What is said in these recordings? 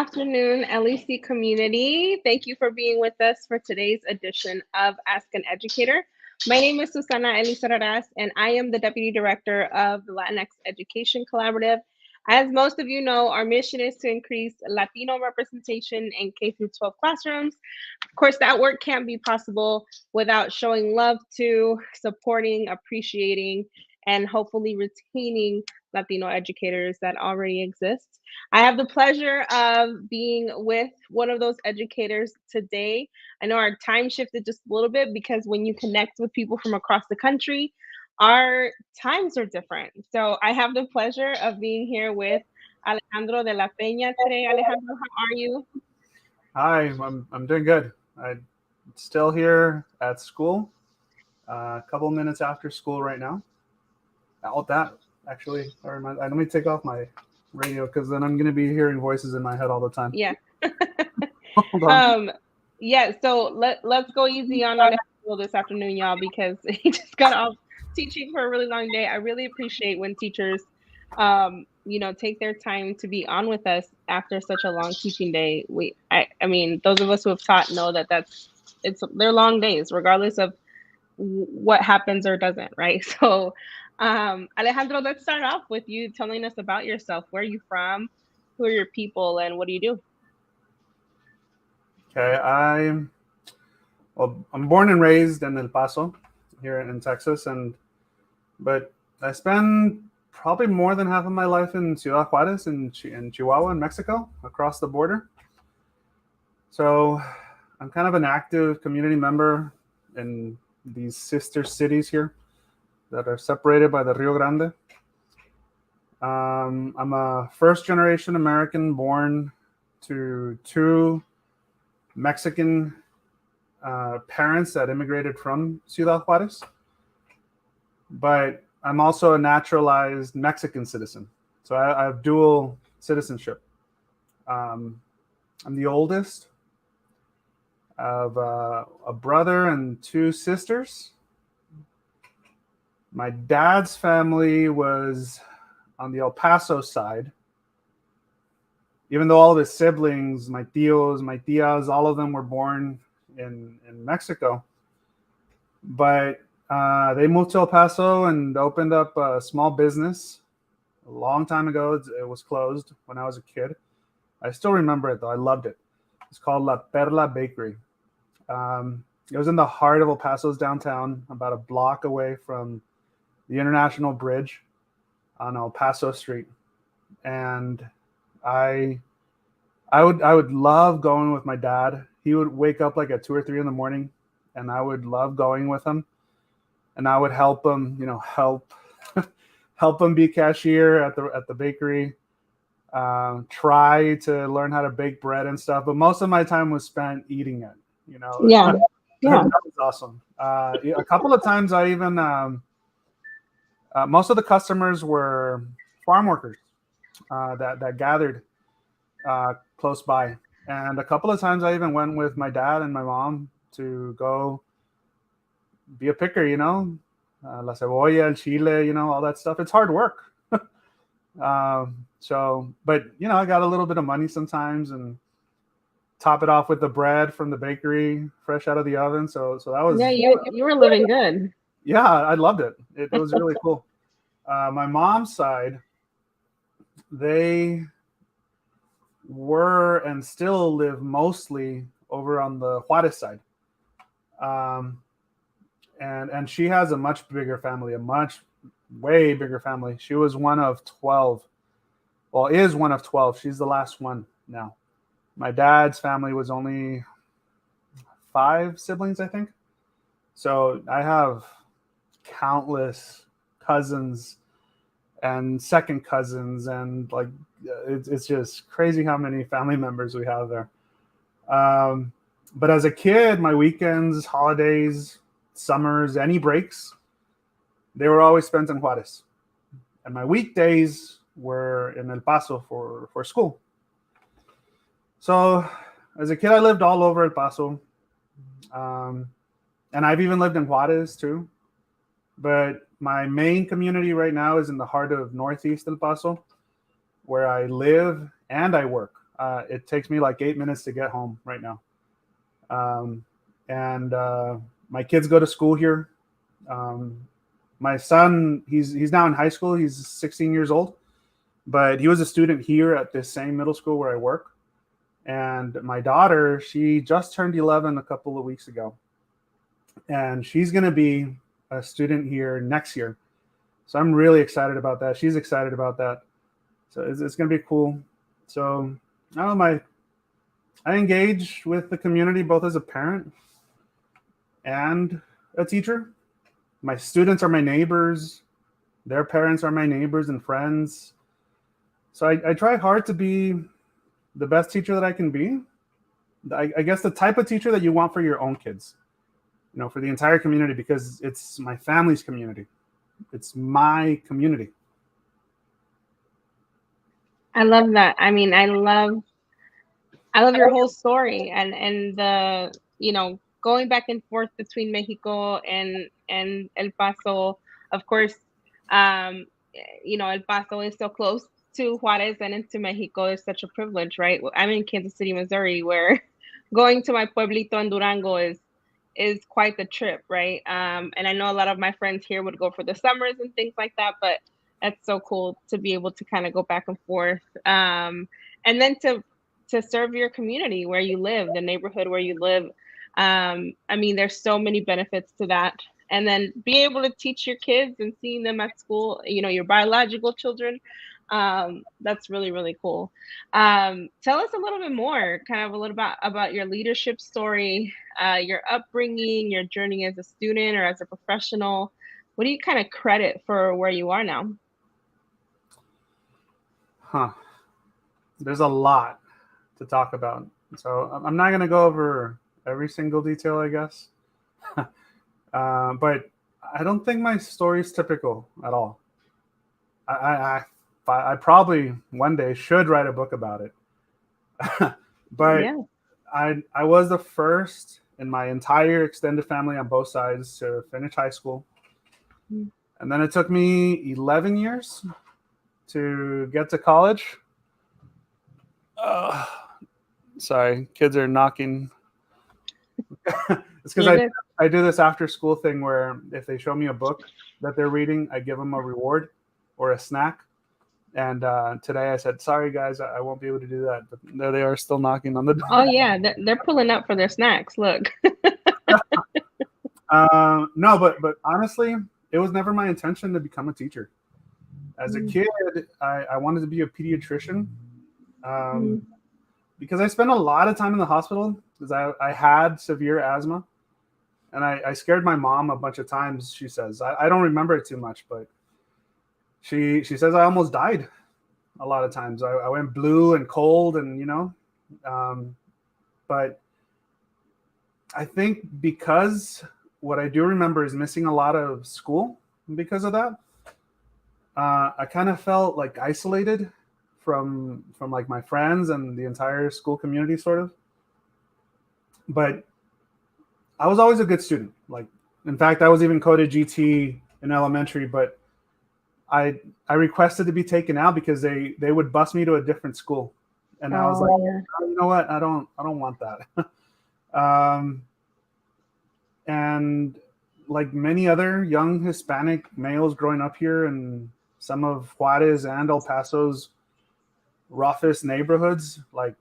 afternoon, LEC community. Thank you for being with us for today's edition of Ask an Educator. My name is Susana Elizarraz, and I am the Deputy Director of the Latinx Education Collaborative. As most of you know, our mission is to increase Latino representation in K through 12 classrooms. Of course, that work can't be possible without showing love to, supporting, appreciating, and hopefully retaining Latino educators that already exist. I have the pleasure of being with one of those educators today. I know our time shifted just a little bit because when you connect with people from across the country, our times are different. So I have the pleasure of being here with Alejandro de la Peña today. Alejandro, how are you? Hi, I'm doing good. I'm still here at school. A couple minutes after school right now. Out that actually, let me take off my radio because then I'm going to be hearing voices in my head all the time. Yeah. Hold on. Yeah, so let's go easy on Alejandro this afternoon, y'all, because he just got off teaching for a really long day. I really appreciate when teachers take their time to be on with us after such a long teaching day. I mean, those of us who have taught know that they're long days, regardless of what happens or doesn't, right? So, Alejandro, let's start off with you telling us about yourself. Where are you from? Who are your people, and what do you do? Okay, I'm born and raised in El Paso, here in Texas, but I spend probably more than half of my life in Ciudad Juarez in Chihuahua, in Mexico, across the border. So I'm kind of an active community member in these sister cities here that are separated by the Rio Grande. I'm a first generation American born to two Mexican parents that immigrated from Ciudad Juarez, but I'm also a naturalized Mexican citizen. So I have dual citizenship. I'm the oldest of a brother and two sisters. My dad's family was on the El Paso side. Even though all of his siblings, my tios, my tias, all of them were born in Mexico. But they moved to El Paso and opened up a small business a long time ago. It was closed when I was a kid. I still remember it, though. I loved it. It's called La Perla Bakery. It was in the heart of El Paso's downtown, about a block away from the International Bridge on El Paso Street. And I would love going with my dad. He would wake up like at 2 or 3 in the morning, and I would love going with him. And I would help him, help him be cashier at the bakery. Try to learn how to bake bread and stuff, but most of my time was spent eating it. Yeah. That was awesome. A couple of times I even most of the customers were farm workers that gathered close by, and a couple of times I even went with my dad and my mom to go be a picker. La cebolla, el chile, all that stuff. It's hard work. But I got a little bit of money sometimes and top it off with the bread from the bakery, fresh out of the oven. So that was you were living good. Yeah, I loved it. It was really cool. My mom's side, they were and still live mostly over on the Juarez side. And she has a much bigger family, way bigger family. She was one of 12. Well, is one of 12. She's the last one now. My dad's family was only 5 siblings, I think. So I have countless cousins and second cousins, and it's just crazy how many family members we have there. But as a kid, my weekends, holidays, summers, any breaks, they were always spent in Juarez. And my weekdays were in El Paso for school. So as a kid, I lived all over El Paso. And I've even lived in Juarez too. But my main community right now is in the heart of Northeast El Paso, where I live and I work. It takes me like 8 minutes to get home right now. And my kids go to school here. My son, he's now in high school. He's 16 years old, but he was a student here at this same middle school where I work. And my daughter, she just turned 11 a couple of weeks ago, and she's going to be a student here next year. So I'm really excited about that. She's excited about that. So it's going to be cool. So I don't know, I engage with the community both as a parent and a teacher. My students are my neighbors. Their parents are my neighbors and friends. So I try hard to be the best teacher that I can be. I guess the type of teacher that you want for your own kids, for the entire community, because it's my family's community. It's my community. I love that. I mean, I love your whole story and the, going back and forth between Mexico and El Paso. Of course, El Paso is so close to Juarez and into Mexico is such a privilege, right? I'm in Kansas City, Missouri, where going to my pueblito in Durango is quite the trip, right? And I know a lot of my friends here would go for the summers and things like that, but that's so cool to be able to kind of go back and forth. And then to serve your community where you live, the neighborhood where you live. I mean, there's so many benefits to that. And then be able to teach your kids and seeing them at school, your biological children. That's really, really cool. Tell us a little bit more, kind of a little about your leadership story, your upbringing, your journey as a student or as a professional. What do you kind of credit for where you are now? There's a lot to talk about. So I'm not going to go over every single detail, I guess. But I don't think my story is typical at all. I probably one day should write a book about it. But yeah. I was the first in my entire extended family on both sides to finish high school. And then it took me 11 years to get to college. Sorry, kids are knocking. It's because I do this after school thing where if they show me a book that they're reading, I give them a reward or a snack. And today I said, sorry, guys, I won't be able to do that. But there they are still knocking on the door. Oh, yeah. They're pulling up for their snacks. Look. No, but honestly, it was never my intention to become a teacher. As a kid, I wanted to be a pediatrician because I spent a lot of time in the hospital because I had severe asthma. And I scared my mom a bunch of times, she says. I don't remember it too much, but she says I almost died a lot of times. I went blue and cold and, but I think because what I do remember is missing a lot of school because of that. I kind of felt like isolated from like my friends and the entire school community sort of. But I was always a good student. Like, in fact, I was even coded GT in elementary, but I requested to be taken out because they would bus me to a different school. And I was like, oh, you know what? I don't want that. And like many other young Hispanic males growing up here in some of Juarez and El Paso's roughest neighborhoods, like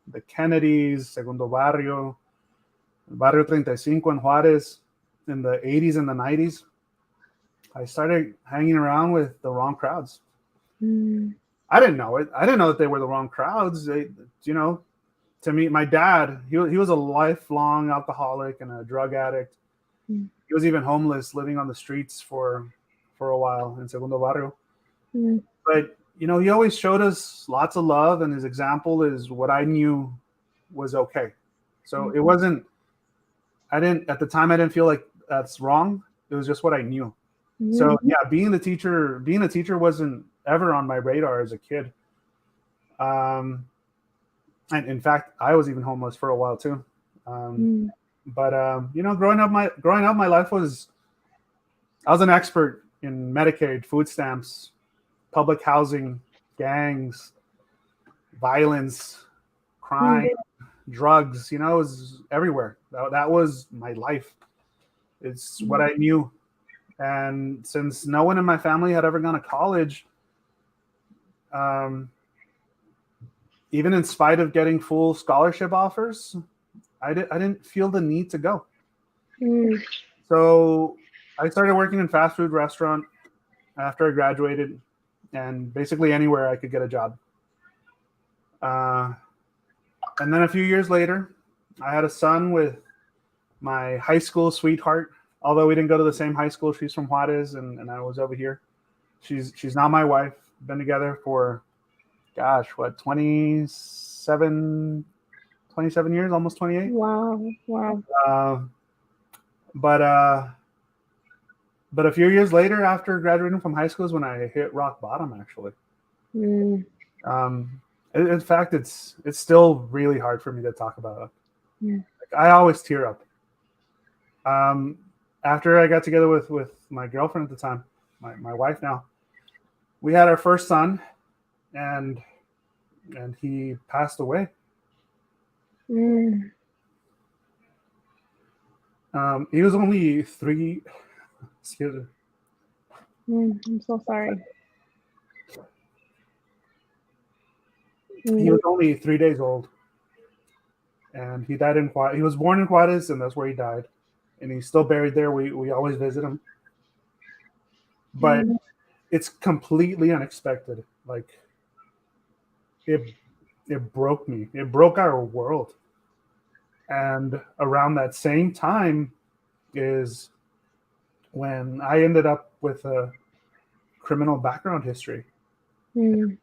the Kennedys, Segundo Barrio, Barrio 35 in Juarez in the 80s and the 90s, I started hanging around with the wrong crowds. I didn't know it. I didn't know that they were the wrong crowds. To me, my dad, he was a lifelong alcoholic and a drug addict. He was even homeless, living on the streets for a while in Segundo Barrio. But, he always showed us lots of love, and his example is what I knew was okay. So it wasn't, at the time, I didn't feel like that's wrong. It was just what I knew. So yeah, being a teacher wasn't ever on my radar as a kid. And in fact, I was even homeless for a while too. But growing up, my life was, I was an expert in Medicaid, food stamps, public housing, gangs, violence, crime, drugs, it was everywhere. That was my life. It's what I knew. And since no one in my family had ever gone to college, even in spite of getting full scholarship offers, I didn't feel the need to go. So I started working in fast food restaurant after I graduated, and basically anywhere I could get a job. And then a few years later, I had a son with my high school sweetheart. Although we didn't go to the same high school, she's from Juarez, and I was over here. She's now my wife. Been together for, gosh, what, 27 years, almost 28. Wow. But a few years later, after graduating from high school, is when I hit rock bottom, actually. In fact, it's still really hard for me to talk about. Like, I always tear up. After I got together with my girlfriend at the time, my wife now, we had our first son, and he passed away. He was only 3. Excuse me. I'm so sorry. He was only 3 days old, and he died in Juarez. He was born in Juarez, and that's where he died. And he's still buried there. We always visit him. But it's completely unexpected. Like, it broke me. It broke our world. And around that same time is when I ended up with a criminal background history. And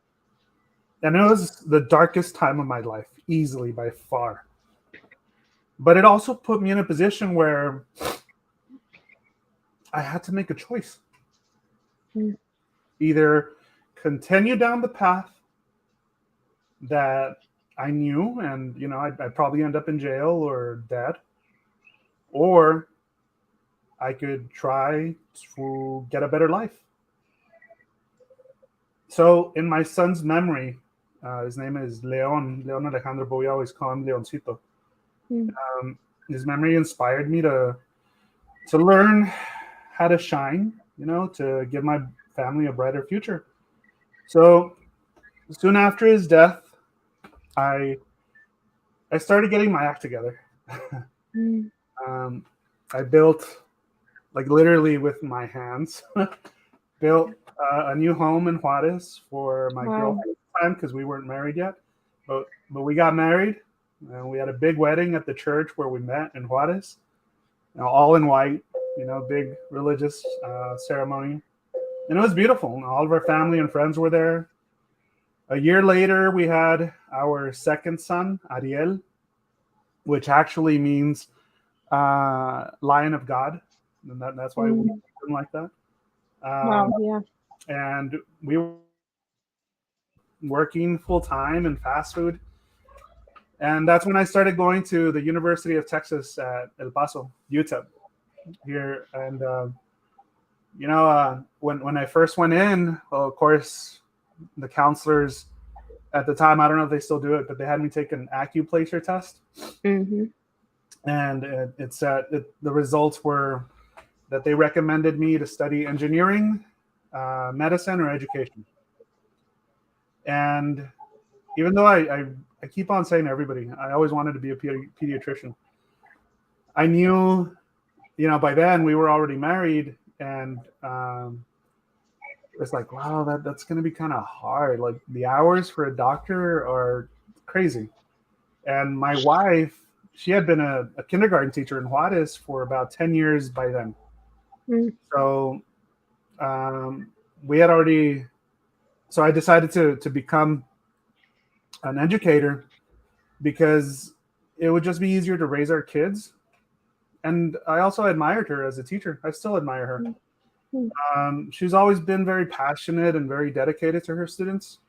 it was the darkest time of my life, easily, by far. But it also put me in a position where I had to make a choice. Either continue down the path that I knew, and I'd probably end up in jail or dead, or I could try to get a better life. So in my son's memory, his name is Leon Alejandro, but we always call him Leoncito. His memory inspired me to learn how to shine, to give my family a brighter future. So soon after his death, I started getting my act together. I built, like, literally with my hands, built a new home in Juarez for my girlfriend at the time, because we weren't married yet. But we got married, and we had a big wedding at the church where we met in Juarez, all in white, big religious ceremony. And it was beautiful. And all of our family and friends were there. A year later, we had our second son, Ariel, which actually means Lion of God. And that's why we call him like that. And we were working full time in fast food. And that's when I started going to the University of Texas at El Paso, UTEP here. And, when I first went in, well, of course, the counselors at the time, I don't know if they still do it, but they had me take an acupuncture test. And it said the results were that they recommended me to study engineering, medicine, or education. And even though I keep on saying to everybody, I always wanted to be a pediatrician, I knew, by then we were already married, and it's like, wow, that's going to be kind of hard. Like, the hours for a doctor are crazy. And my wife, she had been a kindergarten teacher in Juarez for about 10 years by then. So we had already, so I decided to become an educator because it would just be easier to raise our kids. And I also admired her as a teacher. I still admire her. She's always been very passionate and very dedicated to her students.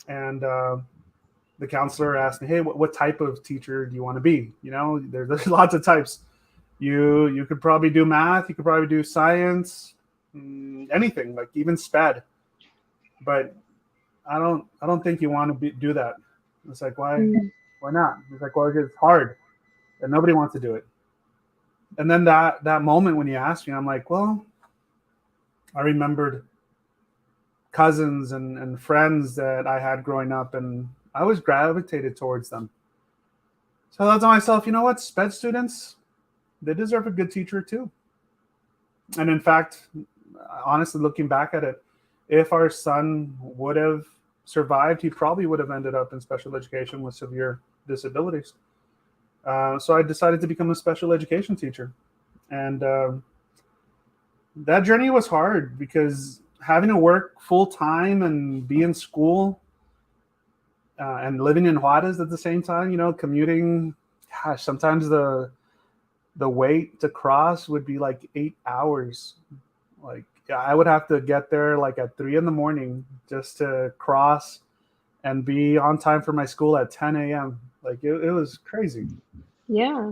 And the counselor asked me, hey, what type of teacher do you want to be? There's lots of types. You could probably do math. You could probably do science, anything, like even SPED. But I don't think you want to do that. It's like, why not? It's like, well, it's hard and nobody wants to do it. And then that moment when you asked me, I'm like, well, I remembered cousins and friends that I had growing up, and I was gravitated towards them. So I thought to myself, you know what, sped students, they deserve a good teacher too. And in fact, honestly, looking back at it, if our son would have survived, he probably would have ended up in special education with severe disabilities. So I decided to become a special education teacher. And that journey was hard because having to work full time and be in school and living in Juarez at the same time, you know, commuting, gosh, sometimes the wait to cross would be like 8 hours. Like I would have to get there like at 3 a.m. just to cross and be on time for my school at 10 a.m. Like it was crazy. Yeah.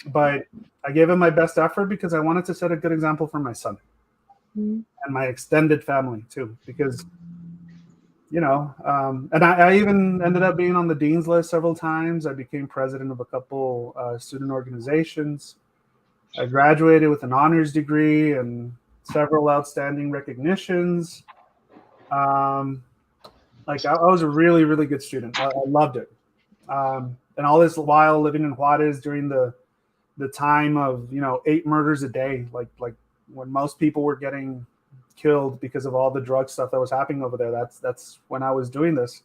But I gave it my best effort because I wanted to set a good example for my son Mm-hmm. and my extended family too, because, you know, and I even ended up being on the dean's list several times. I became president of a couple student organizations. I graduated with an honors degree and several outstanding recognitions. Like I was a really, really good student. I loved it. And all this while living in Juarez during the time of, you know, 8 murders a day, like when most people were getting killed because of all the drug stuff that was happening over there. That's when I was doing this.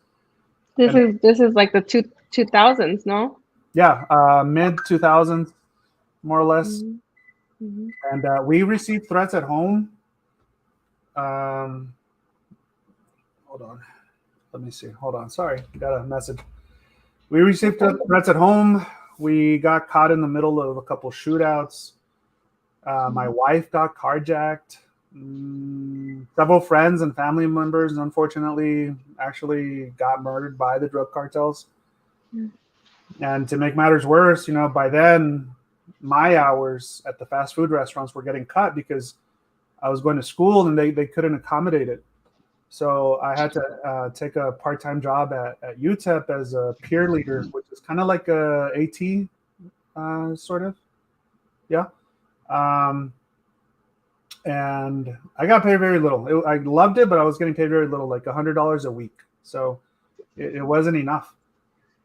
This is like the 2000s, no? Yeah, mid 2000s, more or less. Mm-hmm. And we received threats at home. Hold on, let me see. Hold on, sorry, got a message. We received threats at home. We got caught in the middle of a couple shootouts. My wife got carjacked. Several friends and family members, unfortunately, actually got murdered by the drug cartels. And to make matters worse, you know, by then, my hours at the fast food restaurants were getting cut because I was going to school and they couldn't accommodate it. So I had to take a part-time job at UTEP as a peer leader, which is kind of like a AT, sort of. Yeah. And I got paid very little. I loved it, but I was getting paid very little, like $100 a week. So it wasn't enough.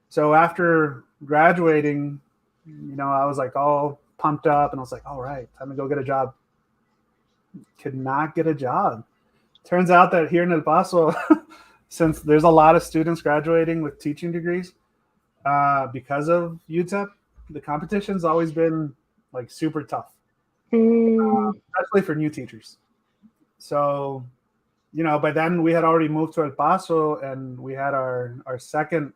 So after graduating, you know, I was like all pumped up and I was like, all right, time to go get a job. Could not get a job. Turns out that here in El Paso, since there's a lot of students graduating with teaching degrees, because of UTEP, the competition's always been like super tough, especially for new teachers. So, you know, by then we had already moved to El Paso and we had our second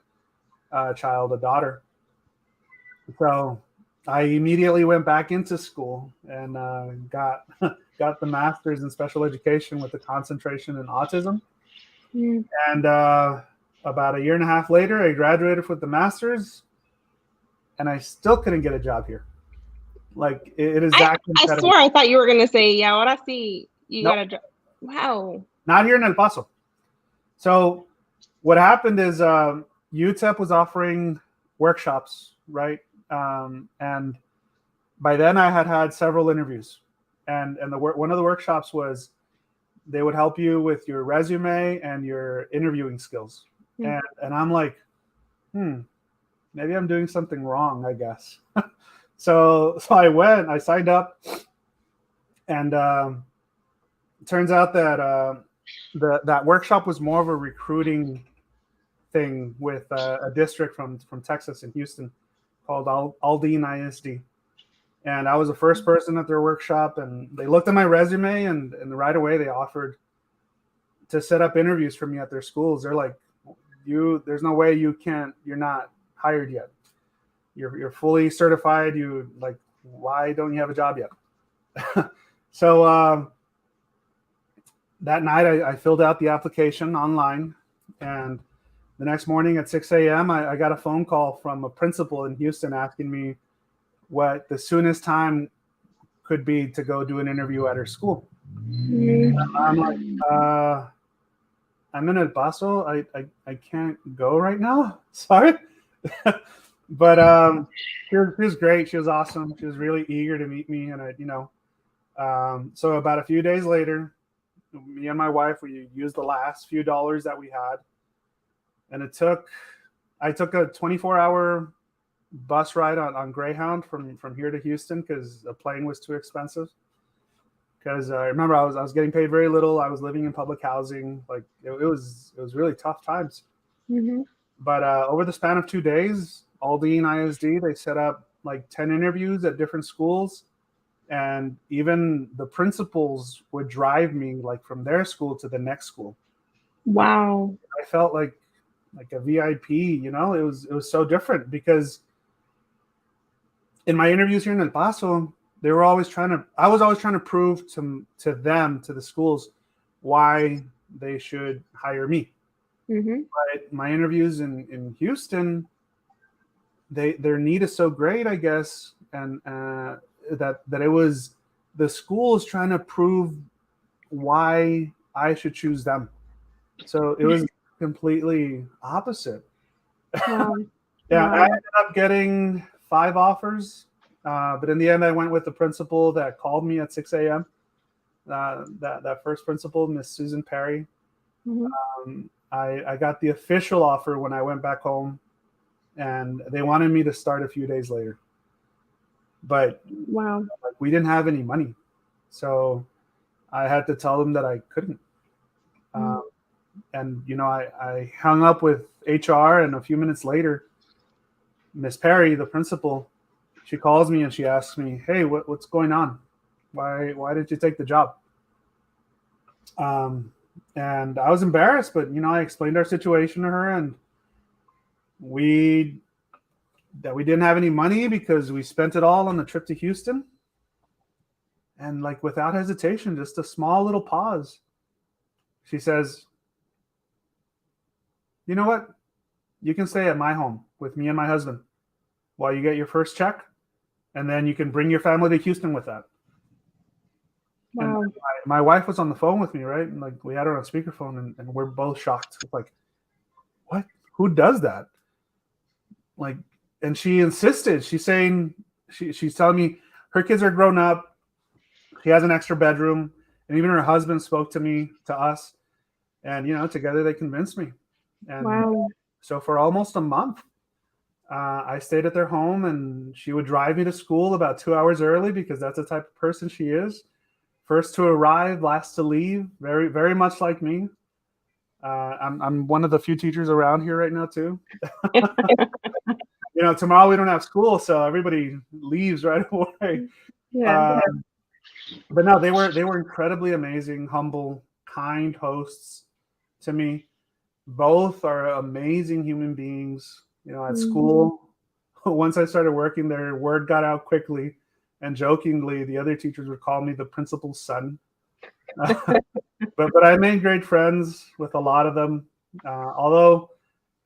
child, a daughter. So I immediately went back into school and got the master's in special education with a concentration in autism. And about a year and a half later, I graduated with the master's, and I still couldn't get a job here. Like it is that competitive. I swear I thought you were gonna say, yeah, what I see, you Nope. got a job. Wow. Not here in El Paso. So what happened is UTEP was offering workshops, right? And by then I had several interviews, and one of the workshops was they would help you with your resume and your interviewing skills. And I'm like, maybe I'm doing something wrong, I guess. So I signed up, and it turns out that that workshop was more of a recruiting thing with a district from Texas in Houston called Aldine ISD. And I was the first person at their workshop, and they looked at my resume, and right away they offered to set up interviews for me at their schools. They're like, there's no way you're not hired yet. You're fully certified. Why don't you have a job yet? So that night I filled out the application online, and the next morning at 6 a.m. I got a phone call from a principal in Houston asking me what the soonest time could be to go do an interview at her school. I'm like, I'm in El Paso. I can't go right now. Sorry. But she was great. She was awesome. She was really eager to meet me. And so about a few days later, me and my wife, we used the last few dollars that we had. And I took a 24-hour bus ride on Greyhound from here to Houston because the plane was too expensive. Because I remember I was getting paid very little. I was living in public housing. Like it was really tough times. Mm-hmm. But over the span of 2 days, Aldine ISD, they set up like 10 interviews at different schools. And even the principals would drive me like from their school to the next school. Wow. I felt like a VIP, you know. It was so different because in my interviews here in El Paso, I was always trying to prove to them, to the schools, why they should hire me. Mm-hmm. But my interviews in Houston, their need is so great, I guess, and that it was the schools trying to prove why I should choose them. So it was completely opposite. Wow. Yeah, Wow. I ended up getting 5 offers, but in the end, I went with the principal that called me at 6 a.m. That first principal, Miss Susan Perry. Mm-hmm. I got the official offer when I went back home, and they wanted me to start a few days later. But Wow. like, we didn't have any money, so I had to tell them that I couldn't. And I hung up with HR, and a few minutes later, Miss Perry, the principal, she calls me and she asks me, "Hey, what's going on? Why did you take the job?" And I was embarrassed, but I explained our situation to her, and we didn't have any money because we spent it all on the trip to Houston. And like without hesitation, just a small little pause, she says, "You know what? You can stay at my home with me and my husband while you get your first check, and then you can bring your family to Houston with that." Wow. And my wife was on the phone with me, right? And like we had her on speakerphone, and we're both shocked. Like, what? Who does that? Like, and she insisted. She's saying she's telling me her kids are grown up. She has an extra bedroom, and even her husband spoke to us, and together they convinced me. And Wow. so for almost a month, I stayed at their home, and she would drive me to school about 2 hours early because that's the type of person she is. First to arrive, last to leave. Very, very much like me. I'm one of the few teachers around here right now too. Tomorrow we don't have school, so everybody leaves right away. Yeah. But no, they were incredibly amazing, humble, kind hosts to me. Both are amazing human beings. At school, once I started working there, word got out quickly, and jokingly, the other teachers would call me the principal's son. But I made great friends with a lot of them. Although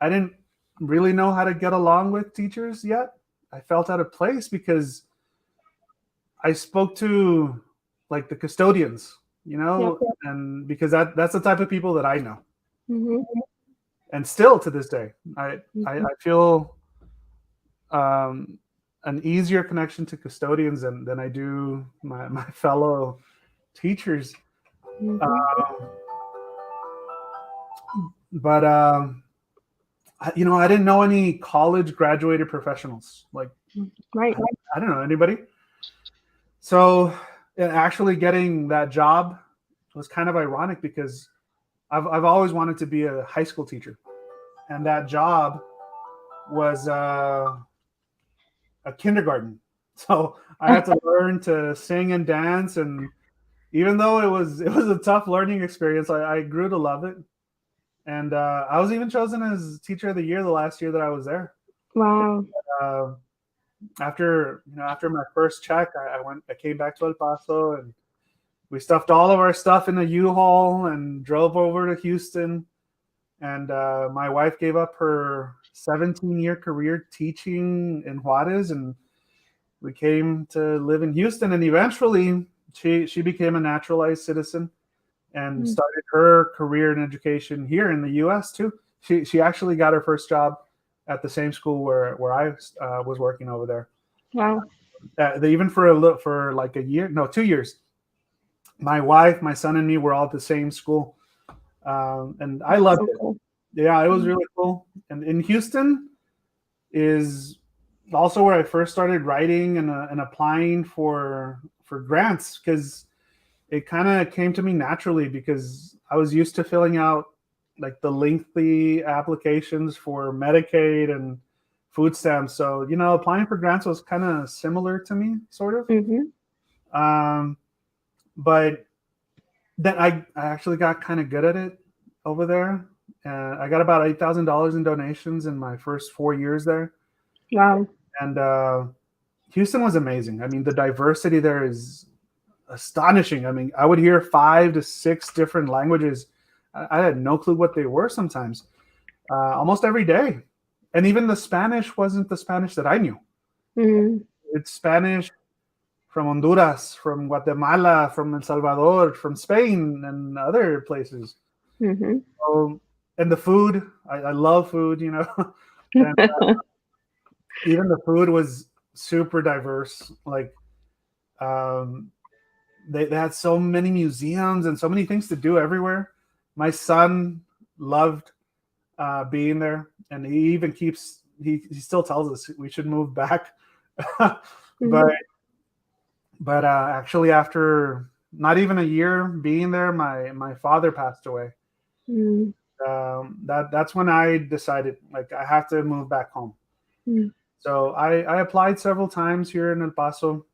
I didn't really know how to get along with teachers yet, I felt out of place because I spoke to like the custodians, and because that's the type of people that I know. Mm-hmm. And still to this day, I feel an easier connection to custodians than I do my fellow teachers. Mm-hmm. But I didn't know any college graduated professionals. Like, Right. I don't know anybody. So actually getting that job was kind of ironic because I've always wanted to be a high school teacher, and that job was a kindergarten. So I had to learn to sing and dance, and even though it was a tough learning experience, I grew to love it. And I was even chosen as teacher of the year the last year that I was there. Wow. After my first check, I came back to El Paso, and we stuffed all of our stuff in a U-Haul and drove over to Houston. And my wife gave up her 17-year career teaching in Juarez, and we came to live in Houston. And eventually, she became a naturalized citizen. and started her career in education here in the U.S. too. She actually got her first job at the same school where I was working over there. Wow. Even for like a year, no, 2 years. My wife, my son, and me were all at the same school, and I loved it. Cool. Yeah, it was really cool. And in Houston is also where I first started writing and applying for grants, because it kind of came to me naturally, because I was used to filling out like the lengthy applications for Medicaid and food stamps. So, applying for grants was kind of similar to me, sort of. But then I actually got kind of good at it over there. I got about $8,000 in donations in my first 4 years there. Wow. And Houston was amazing. I mean, the diversity there is astonishing. I mean, I would hear 5 to 6 different languages. I had no clue what they were sometimes, almost every day. And even the Spanish wasn't the Spanish that I knew. It's Spanish from Honduras, from Guatemala, from El Salvador, from Spain, and other places. And the food, I love food, and even the food was super diverse. Like, they had so many museums and so many things to do everywhere. My son loved being there, and he even he still tells us we should move back. But actually, after not even a year being there, my father passed away. That's when I decided, like, I have to move back home. So I applied several times here in El Paso,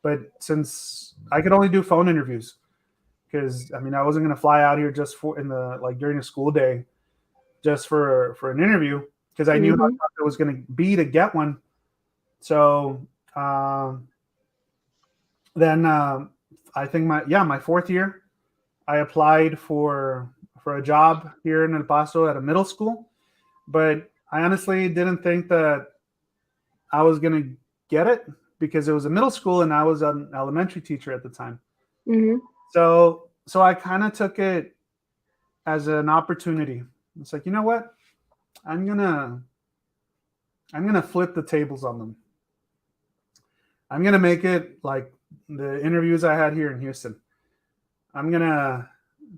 but since I could only do phone interviews, because I mean, I wasn't going to fly out here just during a school day, just for an interview, because I knew how tough it was going to be to get one. So then I think my 4th year, I applied for a job here in El Paso at a middle school, but I honestly didn't think that I was going to get it, because it was a middle school and I was an elementary teacher at the time. So I kind of took it as an opportunity. It's like, you know what? I'm gonna flip the tables on them. I'm gonna make it like the interviews I had here in Houston. I'm gonna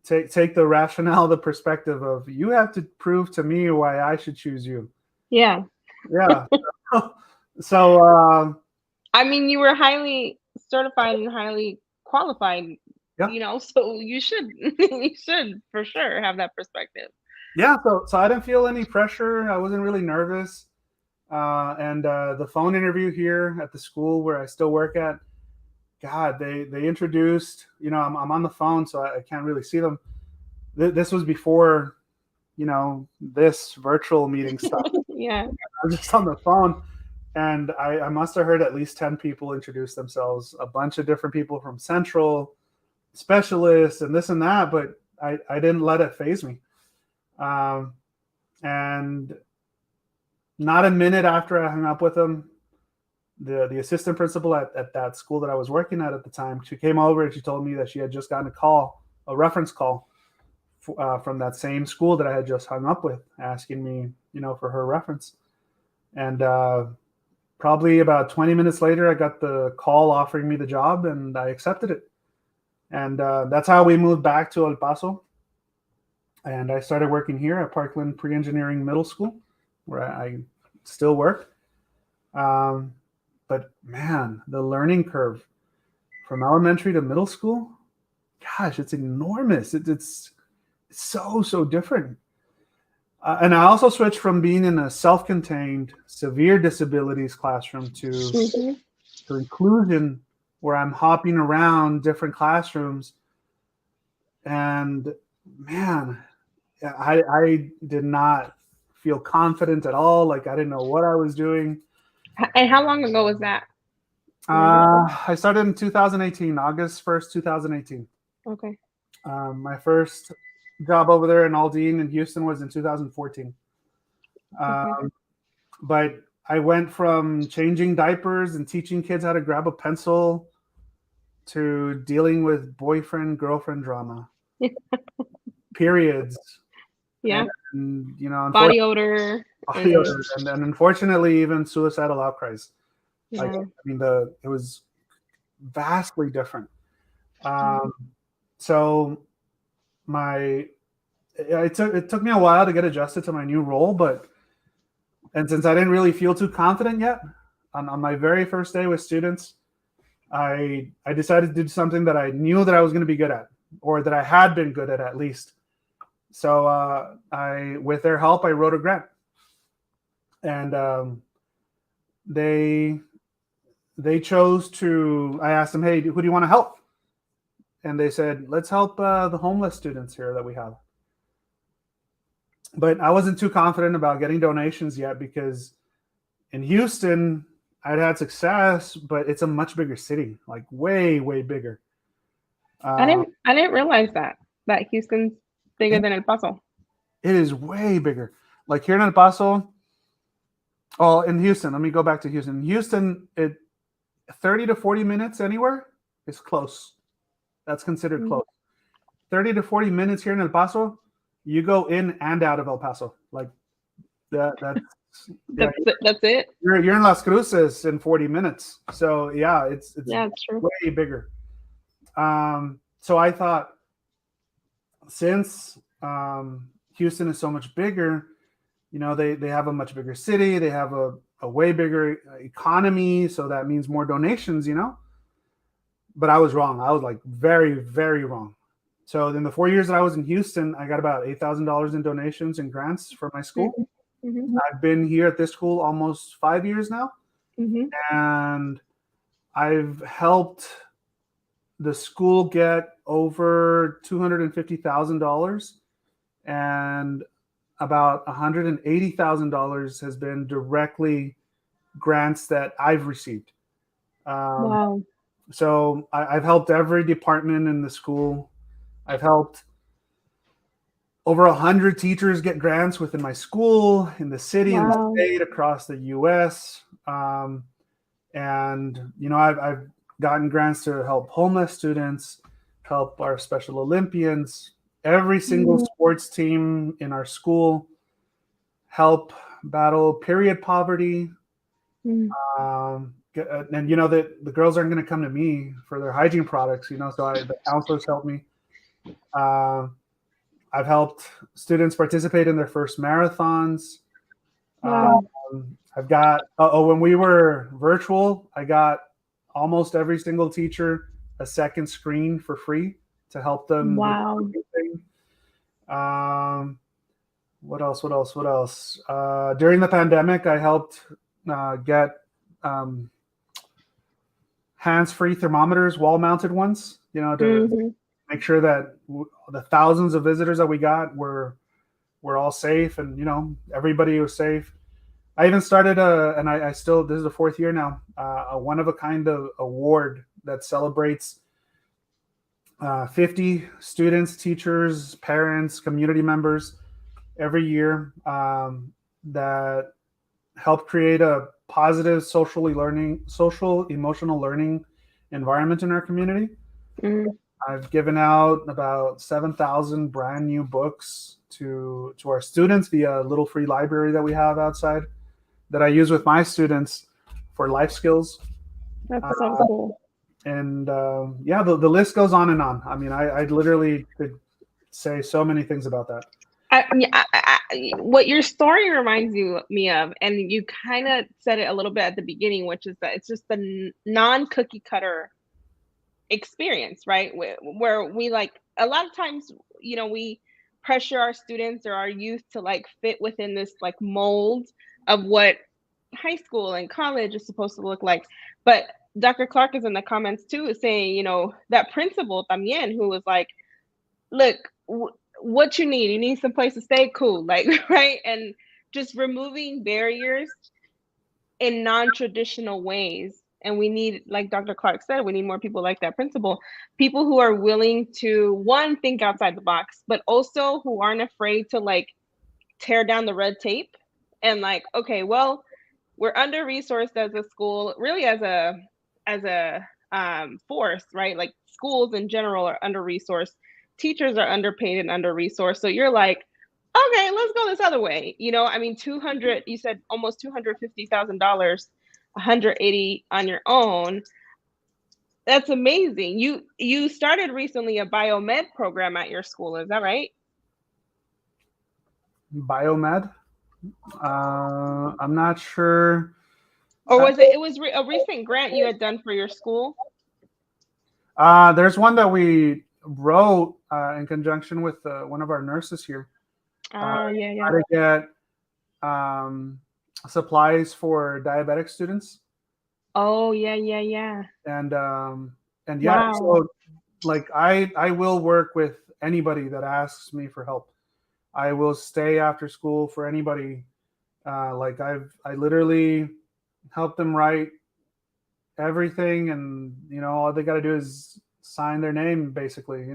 take the rationale, the perspective of, you have to prove to me why I should choose you. Yeah. So I mean, you were highly certified and highly qualified, so you should for sure have that perspective. Yeah, so I didn't feel any pressure. I wasn't really nervous. And the phone interview here at the school where I still work at, God, they introduced, I'm on the phone, so I can't really see them. This was before, this virtual meeting stuff. Yeah. I was just on the phone, and I must have heard at least 10 people introduce themselves, a bunch of different people from Central, specialists, and this and that, but I didn't let it faze me. And not a minute after I hung up with them, the assistant principal at that school that I was working at the time, she came over and she told me that she had just gotten a reference call from that same school that I had just hung up with, asking me, for her reference. And probably about 20 minutes later, I got the call offering me the job, and I accepted it. And that's how we moved back to El Paso. And I started working here at Parkland Pre-Engineering Middle School, where I still work. But man, the learning curve from elementary to middle school, gosh, it's enormous. It's so different. And I also switched from being in a self-contained severe disabilities classroom to inclusion, where I'm hopping around different classrooms. And man, I did not feel confident at all. Like, I didn't know what I was doing. And how long ago was that? I started in 2018, August 1st, 2018. Okay. My first job over there in Aldine in Houston was in 2014. But I went from changing diapers and teaching kids how to grab a pencil to dealing with boyfriend girlfriend drama, periods, Yeah. and Body odor. body And odor, and unfortunately even suicidal outcries. Like, yeah. I mean, it was vastly different. Um, so it took me a while to get adjusted to my new role, and since I didn't really feel too confident yet, on my very first day with students, I decided to do something that I knew that I was going to be good at, or that I had been good at least. So with their help, I wrote a grant, and they chose to. I asked them, "Hey, who do you want to help?" And they said, "Let's help the homeless students here that we have." But I wasn't too confident about getting donations yet, because in Houston, I'd had success, but it's a much bigger city, like way, way bigger. I didn't realize that Houston's bigger It, than El Paso. it is way bigger. Like here in El Paso, in Houston, let me go back to Houston. In Houston, 30 to 40 minutes anywhere is close. That's considered close. 30 to 40 minutes here in El Paso, you go in and out of El Paso. Like that's That's it. You're in Las Cruces in 40 minutes. So yeah, it's Yeah, it's true. way bigger. So I thought, since Houston is so much bigger, they have a much bigger city, they have a way bigger economy, so that means more donations. But I was wrong. I was like very, very wrong. So in the 4 years that I was in Houston, I got about $8,000 in donations and grants for my school. Mm-hmm. I've been here at this school almost 5 years now, and I've helped the school get over $250,000, and about $180,000 has been directly grants that I've received. Wow. So I've helped every department in the school. I've helped over 100 teachers get grants within my school, in the city, in the state, across the U.S. And I've gotten grants to help homeless students, help our Special Olympians, every single sports team in our school, help battle period poverty. And the girls aren't going to come to me for their hygiene products, so the counselors help me. I've helped students participate in their first marathons. I've got when we were virtual, I got almost every single teacher a second screen for free to help them. Wow. What else? During the pandemic, I helped get hands-free thermometers, wall-mounted ones, to make sure that the thousands of visitors that we got were all safe, and everybody was safe. I even started and I still, this is the 4th year now, a one-of-a-kind award that celebrates 50 students, teachers, parents, community members every year that help create a positive social emotional learning environment in our community. I've given out about 7,000 brand new books to our students via a little free library that we have outside that I use with my students for life skills. That's so cool. And the list goes on and on. I mean, I literally could say so many things about that. What your story reminds me of, and you kind of said it a little bit at the beginning, which is that it's just the non-cookie cutter experience, right? Where we a lot of times, we pressure our students or our youth to fit within this mold of what high school and college is supposed to look like. But Dr. Clark is in the comments too, is saying, that principal también, who was like, look, what you need some place to stay, cool, right? And just removing barriers in non-traditional ways. And we need, like Dr. Clark said, we need more people like that principal, people who are willing to, one, think outside the box, but also who aren't afraid to tear down the red tape and okay, well, we're under-resourced as a school, really as a force, right? Like schools in general are under-resourced, teachers are underpaid and under-resourced. So you're like, okay, let's go this other way. I mean, 200, you said almost $250,000, 180 on your own. That's amazing. You started recently a biomed program at your school, is that right? Biomed. I'm not sure. Or was it was a recent grant you had done for your school? There's one that we wrote in conjunction with one of our nurses here. Yeah. How to get supplies for diabetic students. Oh, yeah. And yeah, Wow. so like I will work with anybody that asks me for help. I will stay after school for anybody. Like I literally help them write everything, and all they got to do is sign their name, basically.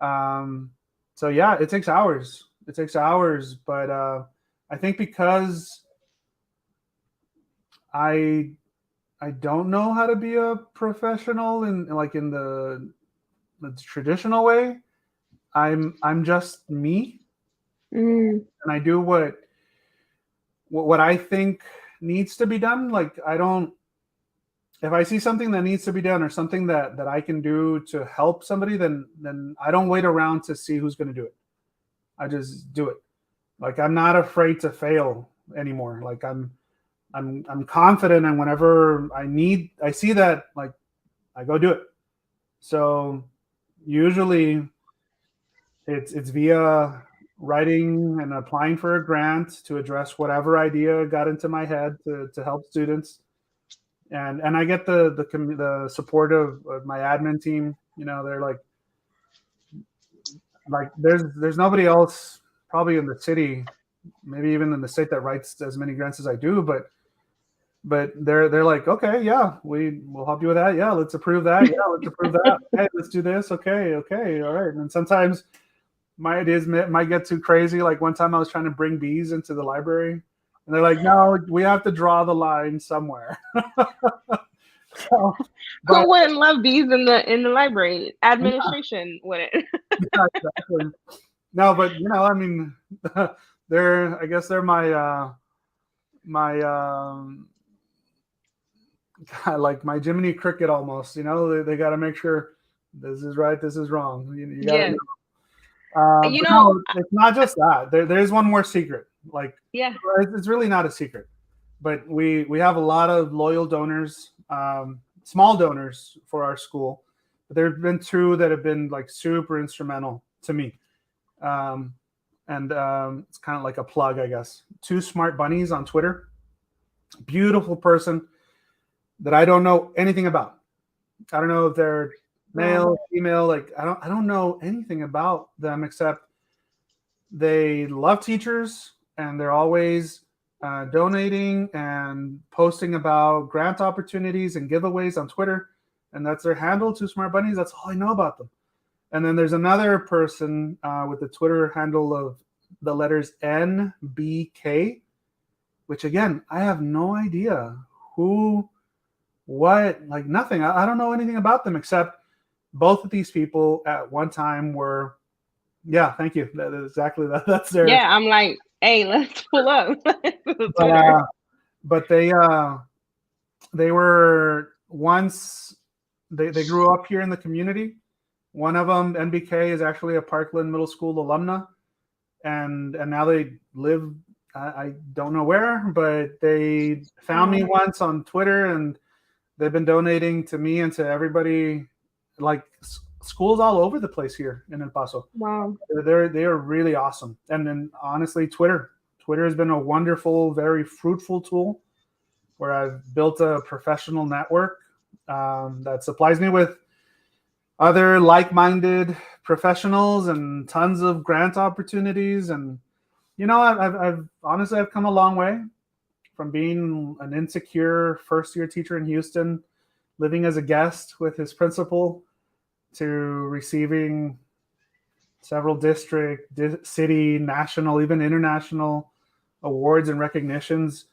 So yeah, it takes hours. But I think because I don't know how to be a professional in the traditional way. I'm just me, and I do what I think needs to be done. Like if I see something that needs to be done or something that I can do to help somebody, then I don't wait around to see who's going to do it. I just do it. Like I'm not afraid to fail anymore. Like I'm confident, and whenever I see that, like I go do it. So usually it's via writing and applying for a grant to address whatever idea got into my head to help students. And I get the support of my admin team. They're like there's nobody else probably in the city, maybe even in the state, that writes as many grants as I do. But they're like, okay, yeah, we'll help you with that. Yeah, let's approve that. Yeah, let's approve that. Okay, let's do this. Okay, all right. And sometimes my ideas might get too crazy. Like one time I was trying to bring bees into the library, and they're like, no, we have to draw the line somewhere. Who wouldn't love bees in the library? Administration wouldn't. Yeah, exactly. No, but I mean, I guess they're my like my Jiminy Cricket almost. They got to make sure this is right, this is wrong. You got to no, it's not just that. There's one more secret. Like, yeah, it's really not a secret, but we have a lot of loyal donors, small donors for our school. But there have been two that have been like super instrumental to me. And it's kind of like a plug, I guess. Two Smart Bunnies on Twitter. Beautiful person that I don't know anything about. I don't know if they're male, female. Like I don't know anything about them except they love teachers, and they're always donating and posting about grant opportunities and giveaways on Twitter. And that's their handle, Two Smart Bunnies. That's all I know about them. And then there's another person with the Twitter handle of the letters NBK, which again, I have no idea who, what, like nothing. I don't know anything about them except both of these people at one time were, yeah, thank you. That is exactly that. That's their. Yeah, I'm like, hey, let's pull up. But they were once, they grew up here in the community. One of them, NBK, is actually a Parkland Middle School alumna, and now they live, I don't know where, but they found me once on Twitter, and they've been donating to me and to everybody, like schools all over the place here in El Paso. Wow. They are really awesome. And then honestly, Twitter has been a wonderful, very fruitful tool where I've built a professional network that supplies me with other like-minded professionals and tons of grant opportunities. And I've honestly, I've come a long way from being an insecure first-year teacher in Houston, living as a guest with his principal, to receiving several district, city, national, even international awards and recognitions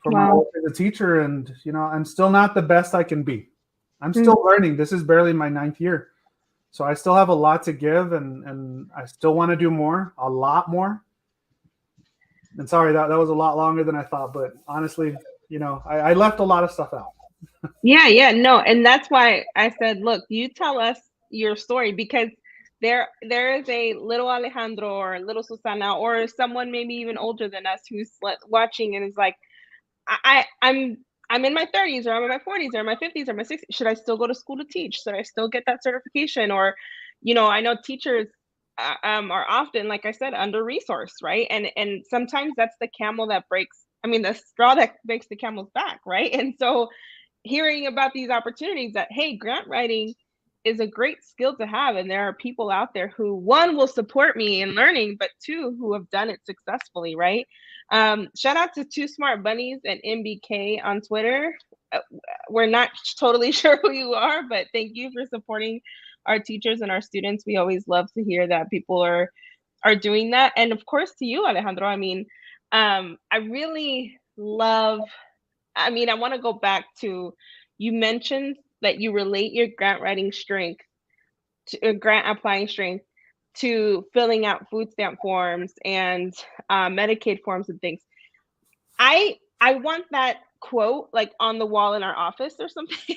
for my work as a teacher. And I'm still not the best I can be. I'm still learning. This is barely my 9th year. So I still have a lot to give, and I still want to do more, a lot more. And sorry, that was a lot longer than I thought, but honestly, I left a lot of stuff out. Yeah, no, and that's why I said, look, you tell us your story, because there is a little Alejandro or little Susana or someone maybe even older than us who's watching and is like, I'm in my 30s, or I'm in my 40s, or my 50s, or my 60s. Should I still go to school to teach? Should I still get that certification? Or, I know teachers are often, like I said, under resourced, right? And sometimes that's the camel that breaks. I mean, the straw that breaks the camel's back, right? And so, hearing about these opportunities that, hey, grant writing is a great skill to have, and there are people out there who, one, will support me in learning, but two, who have done it successfully, right? Shout out to Two Smart Bunnies and MBK on Twitter. We're not totally sure who you are, but thank you for supporting our teachers and our students. We always love to hear that people are doing that. And of course, to you, Alejandro, I mean, I really love, I want to go back to, you mentioned that you relate your grant writing strength to grant applying strength to filling out food stamp forms and Medicaid forms and things. I want that quote like on the wall in our office or something,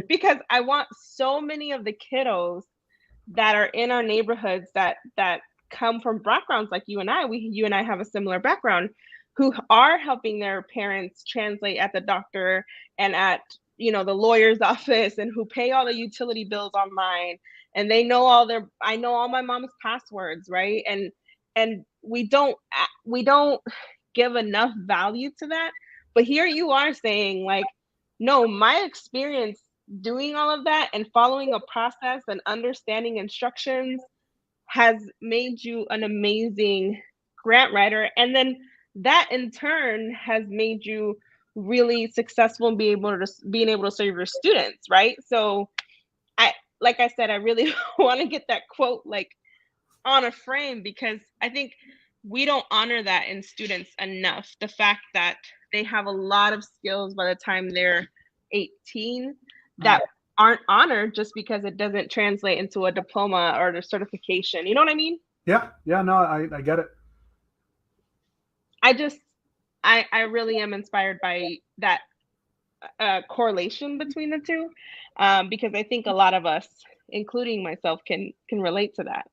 because I want so many of the kiddos that are in our neighborhoods that come from backgrounds like you and I. You and I have a similar background, who are helping their parents translate at the doctor and at the lawyer's office, and who pay all the utility bills online, and they know I know all my mom's passwords, right? And we don't give enough value to that. But here you are saying, like, no, my experience doing all of that and following a process and understanding instructions has made you an amazing grant writer. And then that in turn has made you really successful in being able to serve your students, right? So like I said, I really want to get that quote like on a frame, because I think we don't honor that in students enough. The fact that they have a lot of skills by the time they're 18 that aren't honored just because it doesn't translate into a diploma or a certification. You know what I mean? Yeah, no, I get it. I really am inspired by that correlation between the two, because I think a lot of us, including myself, can relate to that.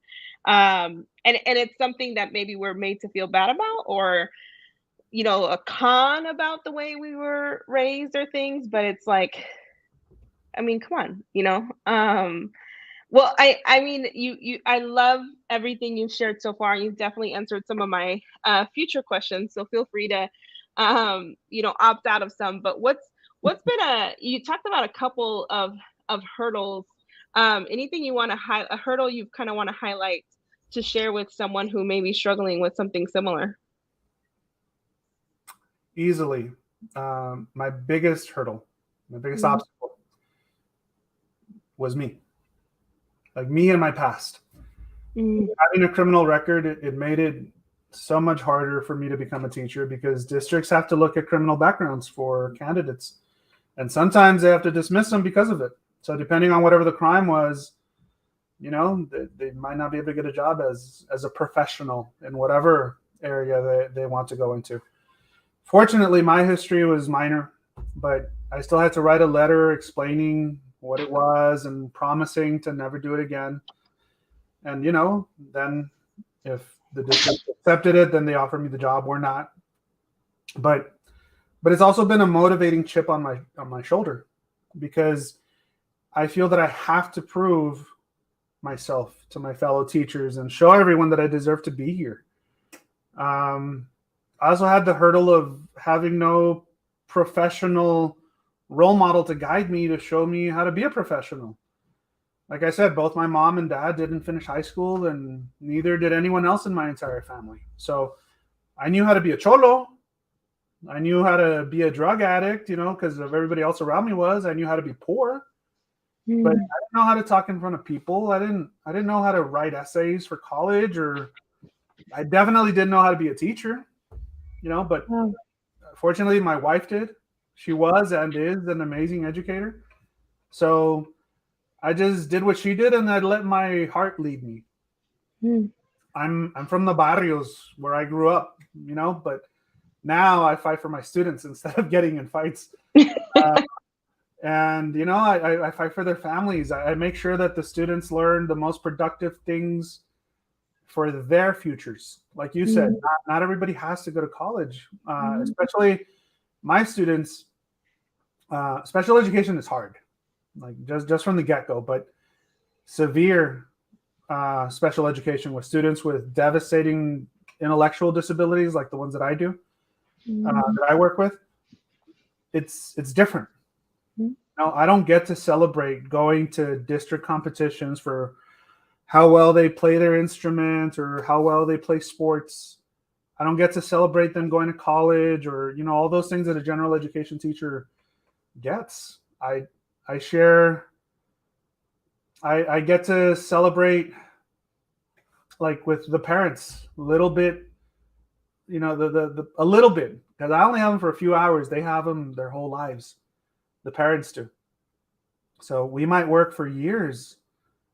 And it's something that maybe we're made to feel bad about, or a con about the way we were raised or things, but it's like, I mean, come on. Well, I mean, I love everything you've shared so far. You've definitely answered some of my future questions, so feel free to opt out of some. But what's been you talked about a couple of hurdles. Anything you want to a hurdle you kind of want to highlight to share with someone who may be struggling with something similar? Easily, my biggest hurdle, my biggest obstacle was me. Like me and my past. Having a criminal record, it made it so much harder for me to become a teacher, because districts have to look at criminal backgrounds for candidates. And sometimes they have to dismiss them because of it. So depending on whatever the crime was, they might not be able to get a job as a professional in whatever area they want to go into. Fortunately, my history was minor, but I still had to write a letter explaining what it was and promising to never do it again. And, then if the district accepted it, then they offered me the job or not. But it's also been a motivating chip on my shoulder, because I feel that I have to prove myself to my fellow teachers and show everyone that I deserve to be here. I also had the hurdle of having no professional role model to guide me, to show me how to be a professional. Like I said, both my mom and dad didn't finish high school, and neither did anyone else in my entire family. So I knew how to be a cholo. I knew how to be a drug addict, because of everybody else around me was. I knew how to be poor, but I didn't know how to talk in front of people. I didn't know how to write essays for college, or I definitely didn't know how to be a teacher, but fortunately my wife did. She was and is an amazing educator. So I just did what she did, and I let my heart lead me. I'm from the barrios where I grew up, but now I fight for my students instead of getting in fights. And I fight for their families. I make sure that the students learn the most productive things for their futures. Like you said, not everybody has to go to college, especially my students. Special education is hard, like just from the get-go, but severe special education with students with devastating intellectual disabilities, like the ones that I do, that I work with, it's different. Now, I don't get to celebrate going to district competitions for how well they play their instrument or how well they play sports. I don't get to celebrate them going to college or all those things that a general education teacher gets. I get to celebrate, like, with the parents a little bit, a little bit, because I only have them for a few hours. They have them their whole lives. The parents do. So we might work for years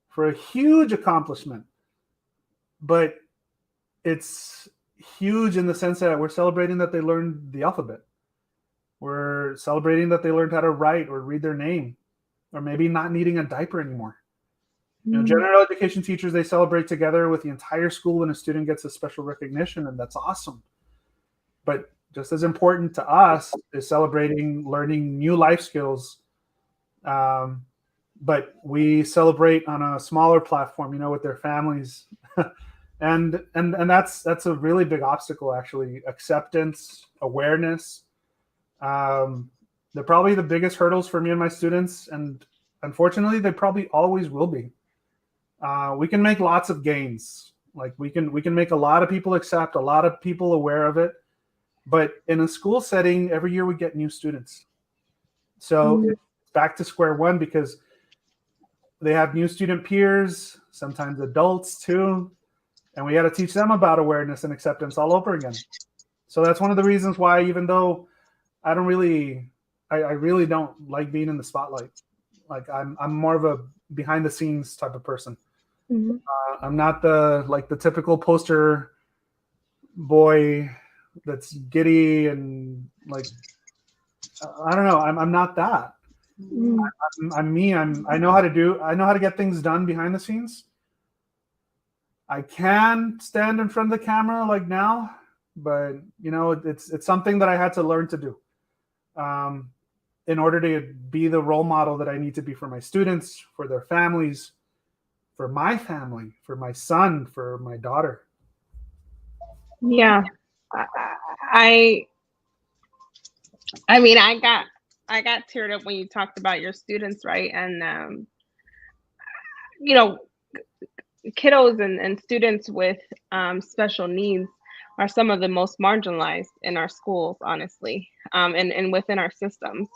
for a huge accomplishment, but it's huge in the sense that we're celebrating that they learned the alphabet. We're celebrating that they learned how to write or read their name, or maybe not needing a diaper anymore. General education teachers, they celebrate together with the entire school when a student gets a special recognition, and that's awesome. But just as important to us is celebrating learning new life skills. But we celebrate on a smaller platform, with their families. and that's a really big obstacle, actually. Acceptance, awareness. They're probably the biggest hurdles for me and my students, and unfortunately, they probably always will be. We can make lots of gains. Like we can make a lot of people accept, a lot of people aware of it. But in a school setting, every year we get new students. So it's back to square one, because they have new student peers, sometimes adults too, and we got to teach them about awareness and acceptance all over again. So that's one of the reasons why, even though I really don't like being in the spotlight. Like I'm more of a behind the scenes type of person. I'm not the typical poster boy that's giddy and like, I don't know. I'm not that. I'm me. I know how to get things done behind the scenes. I can stand in front of the camera like now, but it's something that I had to learn to do. In order to be the role model that I need to be for my students, for their families, for my family, for my son, for my daughter. Yeah. I mean, I got teared up when you talked about your students, right? And kiddos and students with special needs are some of the most marginalized in our schools, honestly, and within our systems.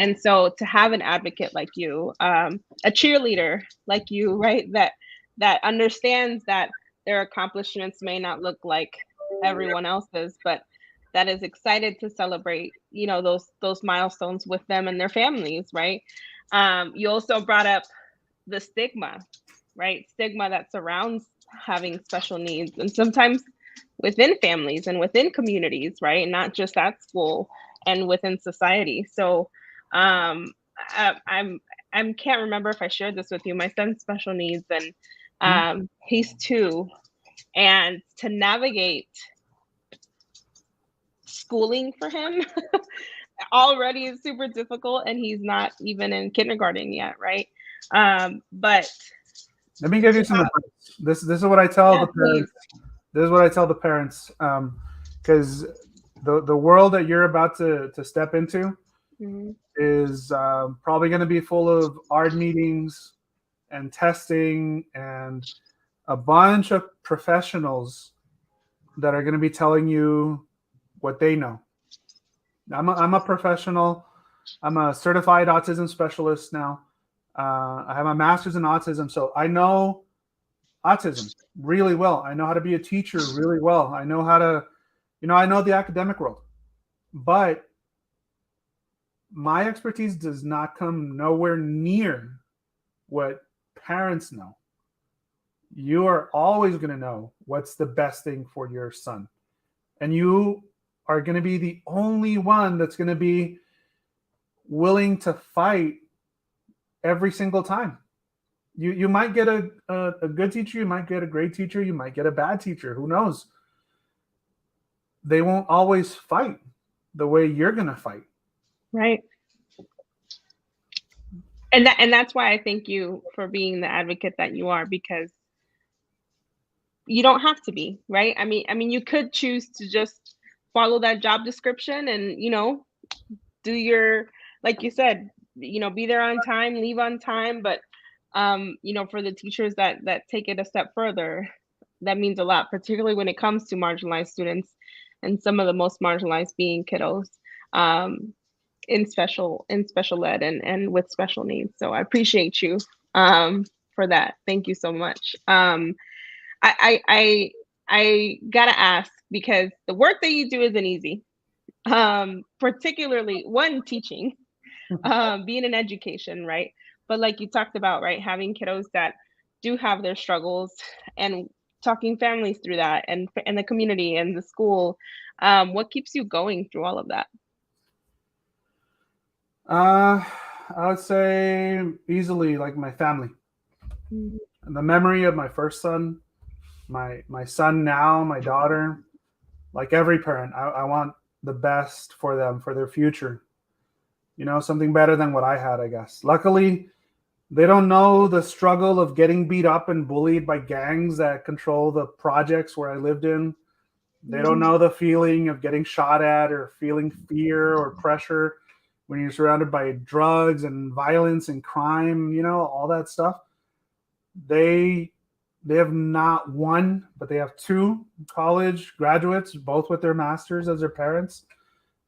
And so to have an advocate like you, a cheerleader like you, right, that understands that their accomplishments may not look like everyone else's, but that is excited to celebrate, those milestones with them and their families, right? You also brought up the stigma, right? Stigma that surrounds having special needs, and sometimes within families and within communities, right? Not just at school and within society. So I can't remember if I shared this with you. My son's special needs, and he's 2, and to navigate schooling for him already is super difficult, and he's not even in kindergarten yet, right? But let me give you some advice. This is what I tell the parents. This is what I tell the parents, because the world that you're about to step into is probably going to be full of ARD meetings and testing and a bunch of professionals that are going to be telling you what they know. I'm a professional. I'm a certified autism specialist now. I have my master's in autism, so I know autism really well. I know how to be a teacher really well. I know how to, I know the academic world. But my expertise does not come nowhere near what parents know. You are always going to know what's the best thing for your son. And you are going to be the only one that's going to be willing to fight every single time. You might get a good teacher, you might get a great teacher, you might get a bad teacher, who knows? They won't always fight the way you're going to fight. Right. And that's why I thank you for being the advocate that you are, because you don't have to be, right? I mean, you could choose to just follow that job description and, do your, like you said, be there on time, leave on time. But, for the teachers that take it a step further, that means a lot, particularly when it comes to marginalized students, and some of the most marginalized being kiddos, in special ed and with special needs. So I appreciate you for that. Thank you so much. I gotta ask, because the work that you do isn't easy. Particularly teaching, being in education, right? But like you talked about, right, having kiddos that do have their struggles, and talking families through that, and the community and the school. What keeps you going through all of that? I would say easily, like, my family. Mm-hmm. The memory of my first son, my son now, my daughter. Like every parent, I want the best for them, for their future. Something better than what I had, I guess. Luckily, they don't know the struggle of getting beat up and bullied by gangs that control the projects where I lived in. They don't know the feeling of getting shot at, or feeling fear or pressure when you're surrounded by drugs and violence and crime, all that stuff. They have not one, but they have two college graduates, both with their masters as their parents,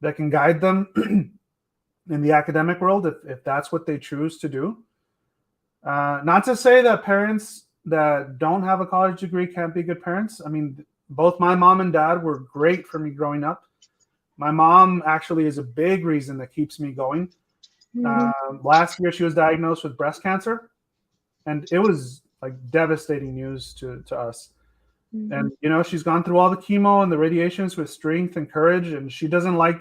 that can guide them in the academic world if that's what they choose to do. Not to say that parents that don't have a college degree can't be good parents. I mean, both my mom and dad were great for me growing up. My mom actually is a big reason that keeps me going. Last year, she was diagnosed with breast cancer, and it was like devastating news to us. And she's gone through all the chemo and the radiations with strength and courage, and she doesn't like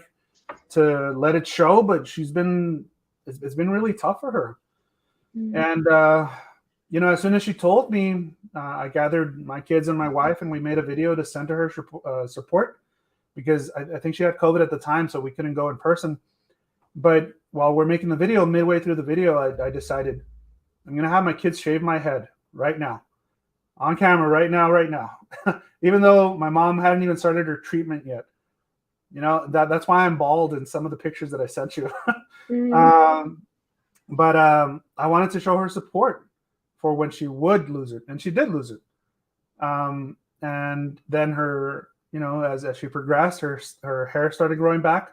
to let it show, but it's been really tough for her. And as soon as she told me, I gathered my kids and my wife, and we made a video to send to her support, because I think she had COVID at the time, so we couldn't go in person. But while we're making the video, midway through the video, I decided I'm going to have my kids shave my head right now, on camera, right now. Even though my mom hadn't even started her treatment yet. That's why I'm bald in some of the pictures that I sent you. But I wanted to show her support for when she would lose it, and she did lose it. And then her, as she progressed, her hair started growing back,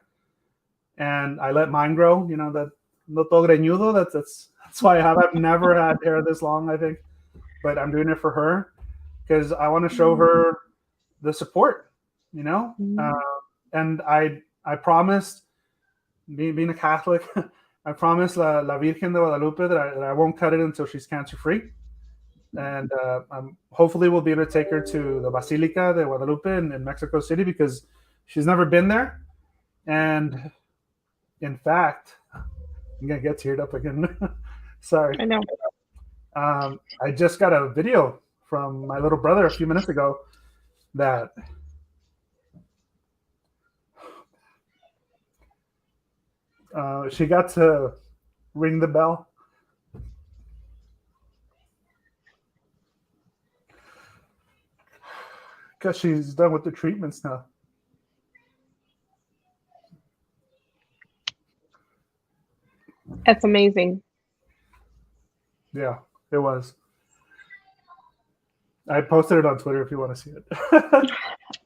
and I let mine grow. That no todo greñudo. That's why I've never had hair this long, I think. But I'm doing it for her because I want to show her the support. And I promised, being a Catholic, I promised La Virgen de Guadalupe that I won't cut it until she's cancer free. And hopefully we'll be able to take her to the Basilica de Guadalupe in Mexico City, because she's never been there. And in fact, I'm going to get teared up again. Sorry. I know. I just got a video from my little brother a few minutes ago that she got to ring the bell. Because she's done with the treatments now. That's amazing. Yeah, it was. I posted it on Twitter if you want to see it.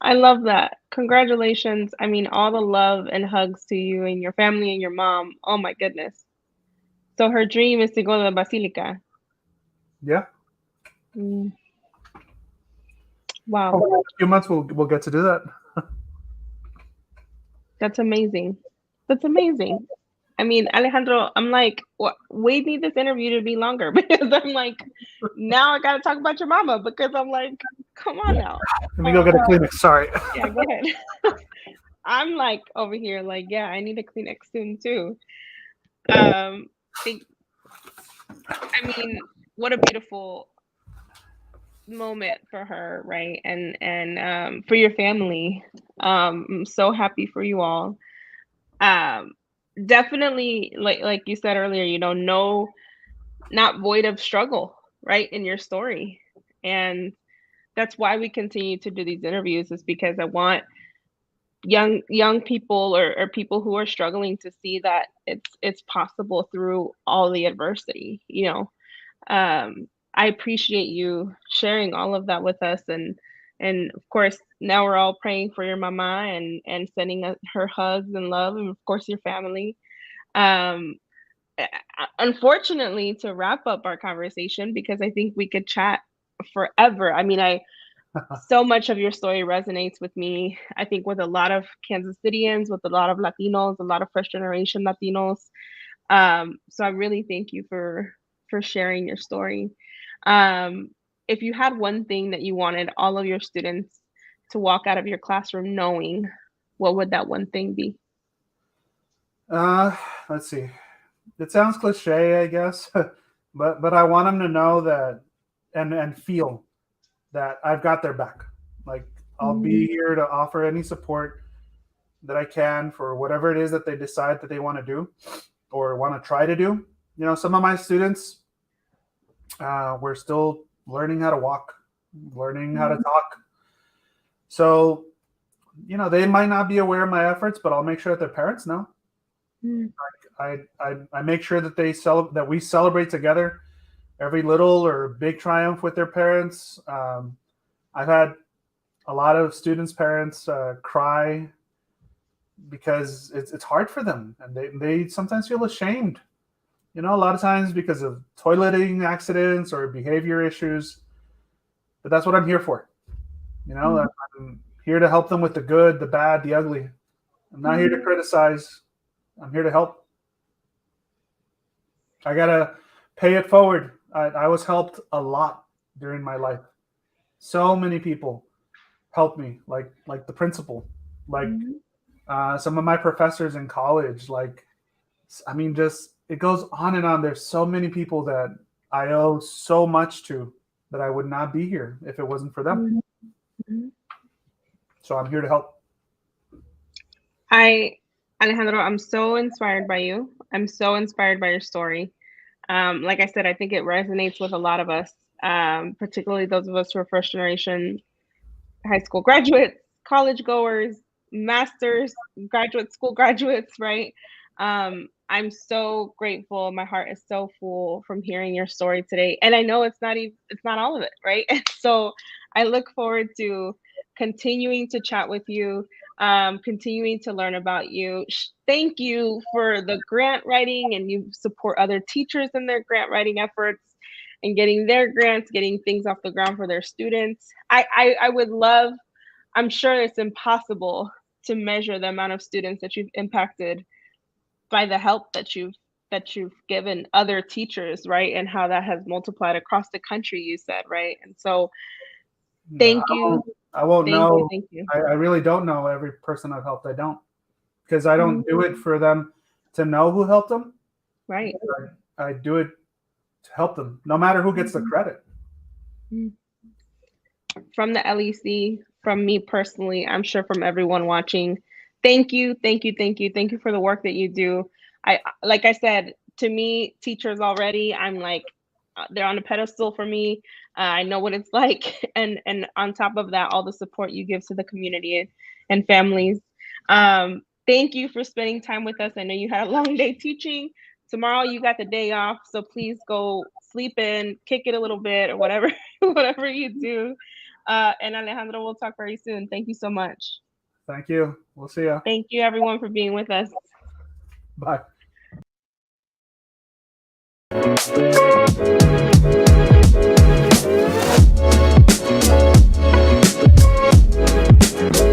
I love that. Congratulations. I mean, all the love and hugs to you and your family and your mom. Oh my goodness. So her dream is to go to the Basilica. Yeah. Wow. Hopefully in a few months we'll get to do that. That's amazing. That's amazing. I mean, Alejandro, I'm like, we need this interview to be longer because I'm like, now I got to talk about your mama because I'm like, come on now. Let me go get a Kleenex. Sorry. Yeah, go ahead. I'm like over here, like, yeah, I need a Kleenex soon too. I mean, what a beautiful moment for her, right? And for your family. I'm so happy for you all. Definitely, like you said earlier, no, not void of struggle, right, in your story. And that's why we continue to do these interviews, is because I want young people or people who are struggling to see that it's possible through all the adversity. I appreciate you sharing all of that with us, and of course now we're all praying for your mama and sending her hugs and love, and of course your family. um Unfortunately, to wrap up our conversation, because I think we could chat forever. I mean, so much of your story resonates with me. I think with a lot of Kansas Cityans, with a lot of Latinos, a lot of first generation Latinos. So I really thank you for sharing your story. Um, if you had one thing that you wanted all of your students to walk out of your classroom knowing, what would that one thing be? Let's see. It sounds cliche, I guess, but I want them to know that and feel that I've got their back. Like, I'll be here to offer any support that I can for whatever it is that they decide that they want to do or want to try to do. Some of my students, we're still learning how to walk, learning how to talk. So, they might not be aware of my efforts, but I'll make sure that their parents know. I make sure that that we celebrate together every little or big triumph with their parents. I've had a lot of students' parents cry because it's hard for them, and they sometimes feel ashamed. A lot of times because of toileting accidents or behavior issues. But that's what I'm here for. I'm here to help them with the good, the bad, the ugly. I'm not here to criticize. I'm here to help. I gotta pay it forward. I was helped a lot during my life. So many people helped me, like the principal, like some of my professors in college. Just it goes on and on. There's so many people that I owe so much to that I would not be here if it wasn't for them. So I'm here to help. Alejandro, I'm so inspired by you. I'm so inspired by your story. Like I said, I think it resonates with a lot of us, particularly those of us who are first generation high school graduates, college goers, masters, graduate school graduates, right? I'm so grateful. My heart is so full from hearing your story today. And I know it's not all of it, right? So I look forward to continuing to chat with you, continuing to learn about you. Thank you for the grant writing, and you support other teachers in their grant writing efforts and getting their grants, getting things off the ground for their students. I would love, I'm sure it's impossible to measure the amount of students that you've impacted by the help that you've given other teachers, right? And how that has multiplied across the country, you said, right? And so thank you. I won't thank know. You, thank you. I really don't know every person I've helped. I don't, because I don't do it for them to know who helped them. Right. I do it to help them, no matter who gets the credit. From the LEC, from me personally, I'm sure from everyone watching, thank you for the work that you do. Like I said, to me, teachers already, I'm like, they're on a pedestal for me. I know what it's like, and on top of that, all the support you give to the community and families. Thank you for spending time with us. I know you had a long day teaching. Tomorrow you got the day off, so please go sleep in, kick it a little bit, or whatever whatever you do. And Alejandro, we'll talk very soon. Thank you so much. Thank you. We'll see you. Thank you, everyone, for being with us. Bye.